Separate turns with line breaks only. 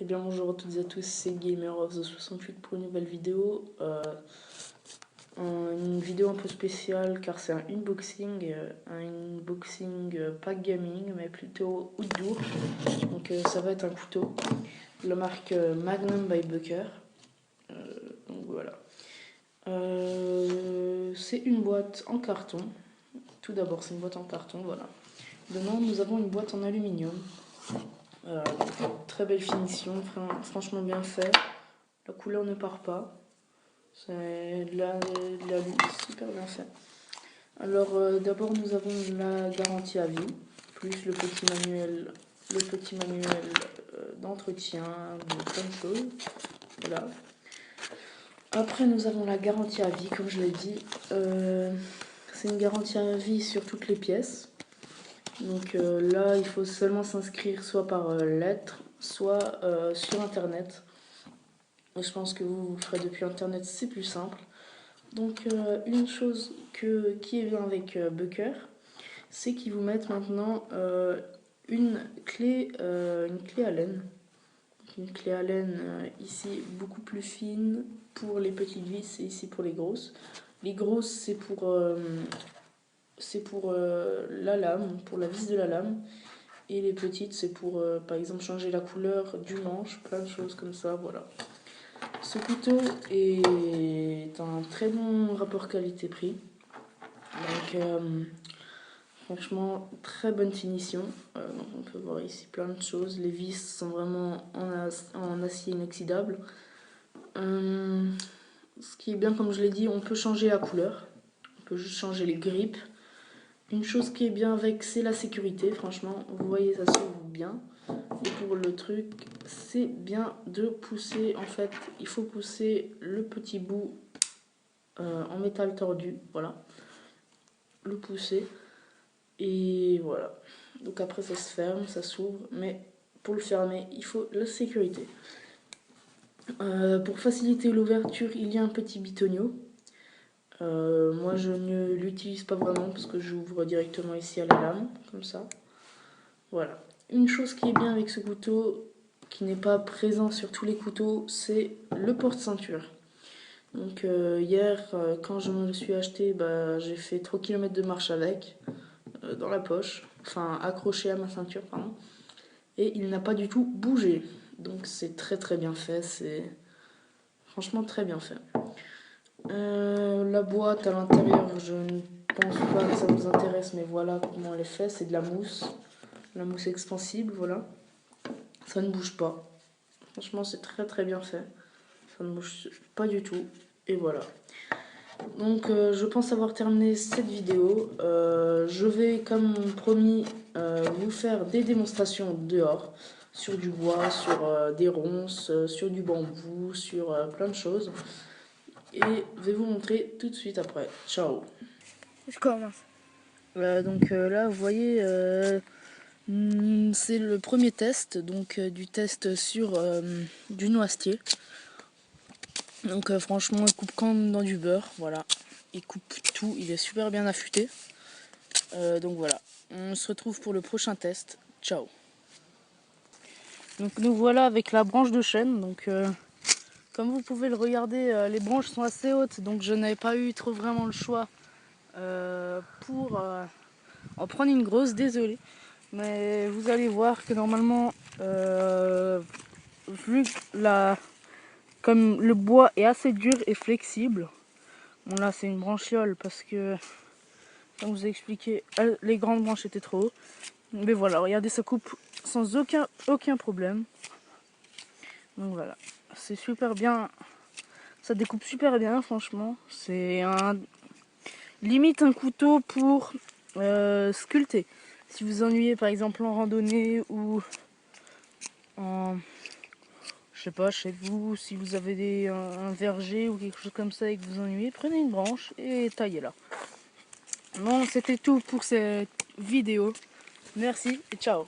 Eh bien bonjour à toutes et à tous, c'est Gamer of the 68 pour une nouvelle vidéo. Une vidéo un peu spéciale car c'est un unboxing, pas gaming mais plutôt outdoor. Donc ça va être un couteau de la marque Magnum by Bucker. Donc voilà. C'est une boîte en carton. Tout d'abord c'est une boîte en carton, voilà. Dedans nous avons une boîte en aluminium. Très belle finition, franchement bien fait. La couleur ne part pas. C'est de la super bien fait. Alors d'abord nous avons la garantie à vie, plus le petit manuel d'entretien, de plein de choses. Voilà. Après nous avons la garantie à vie, comme je l'ai dit. C'est une garantie à vie sur toutes les pièces. Donc là il faut seulement s'inscrire soit par lettre, soit sur internet. Et je pense que vous ferez depuis internet, c'est plus simple. Donc une chose qui est bien avec Bucker, c'est qu'ils vous mettent maintenant une clé Allen. Une clé Allen ici beaucoup plus fine pour les petites vis et ici pour les grosses. Les grosses c'est pour la lame, pour la vis de la lame. Et les petites c'est pour par exemple changer la couleur du manche, plein de choses comme ça, voilà. Ce couteau est un très bon rapport qualité-prix. Donc franchement très bonne finition. Donc on peut voir ici plein de choses. Les vis sont vraiment en acier inoxydable. Ce qui est bien, comme je l'ai dit, on peut changer la couleur. On peut juste changer les grippes. Une chose qui est bien avec, c'est la sécurité. Franchement, vous voyez, ça s'ouvre bien. Et pour le truc, c'est bien de pousser. En fait, il faut pousser le petit bout en métal tordu. Voilà. Le pousser. Et voilà. Donc après, ça se ferme, ça s'ouvre. Mais pour le fermer, il faut la sécurité. Pour faciliter l'ouverture, il y a un petit bitonio. Moi, je ne l'utilise pas vraiment parce que j'ouvre directement ici à la lame, comme ça. Voilà. Une chose qui est bien avec ce couteau, qui n'est pas présent sur tous les couteaux, c'est le porte-ceinture. Donc hier, quand je me le suis acheté, j'ai fait 3 km de marche avec, dans la poche, enfin accroché à ma ceinture, pardon. Et il n'a pas du tout bougé. Donc c'est très très bien fait, c'est franchement très bien fait. La boîte à l'intérieur, je ne pense pas que ça vous intéresse, mais voilà comment elle est faite, c'est de la mousse expansible, voilà. Ça ne bouge pas. Franchement, c'est très très bien fait. Ça ne bouge pas du tout. Et voilà. Donc, je pense avoir terminé cette vidéo. Je vais, comme promis, vous faire des démonstrations dehors. Sur du bois, sur des ronces, sur du bambou, sur plein de choses. Et je vais vous montrer tout de suite après. Ciao.
Je commence.
Donc là, vous voyez... c'est le premier test, donc du test sur du noisetier. Donc franchement, il coupe comme dans du beurre, voilà. Il coupe tout, il est super bien affûté. Donc voilà, on se retrouve pour le prochain test. Ciao. Donc nous voilà avec la branche de chêne. Donc comme vous pouvez le regarder, les branches sont assez hautes, donc je n'avais pas eu trop vraiment le choix pour en prendre une grosse, désolé. Mais vous allez voir que normalement, vu comme le bois est assez dur et flexible, bon là c'est une branchiole parce que, comme je vous ai expliqué, les grandes branches étaient trop hautes. Mais voilà, regardez, ça coupe sans aucun problème. Donc voilà, c'est super bien, ça découpe super bien franchement. C'est limite un couteau pour sculpter. Si vous ennuyez par exemple en randonnée ou en... je sais pas, chez vous, si vous avez un verger ou quelque chose comme ça et que vous ennuyez, prenez une branche et taillez-la. Bon, c'était tout pour cette vidéo. Merci et ciao.